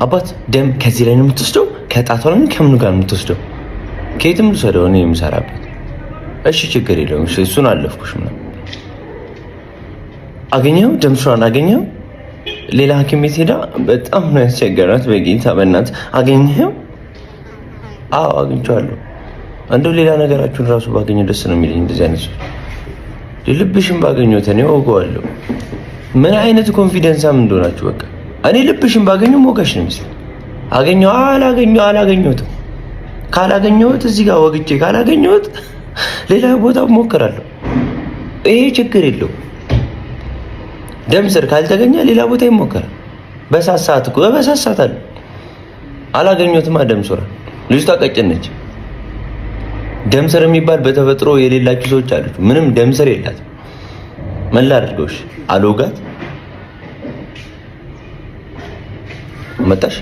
አባት ደም ከዚህ ላይ ነው የምትወስደው? ከጣቷ ላይ ከምኑ ጋር ነው የምትወስደው? ከየትም ልውሰደው እኔ የምሰራበት። እሺ ችግር የለውም እሱን አለፍኩሽ ምናምን። አገኘው ደም ስሯን አገኘው። ሌላ ሐኪም ቤት ሄዳ በጣም ነው ያስቸገራት። በጌታ በእናት አገኘው? አዎ አግኝቼዋለሁ። እንደው ሌላ ነገራችሁን ራሱ ባገኘው ደስ ነው የሚለኝ። እንደዚህ አይነት ሰው ልብሽን ባገኘሁት እኔ ወገዋለሁ። ምን አይነት ኮንፊደንሳም እንደሆናችሁ በቃ እኔ ልብሽን ባገኘው ሞገሽ ነው የሚመስለው። አላገኘሁትም። ካላገኘሁት እዚህ ጋር ወግቼ ካላገኘሁት ሌላ ቦታ ሞክራለሁ። ይሄ ችግር የለው። ደም ስር ካልተገኘ ሌላ ቦታ ይሞከራል። በሳሳት እኮ በሳሳት አላገኘሁትማ ደም ስር። ልጅቷ ቀጭን ነች። ደም ስር የሚባል በተፈጥሮ የሌላችሁ ሰዎች አሉ። ምንም ደም ስር የላትም። ምን ላድርገውሽ? አልወጋት መጣሽ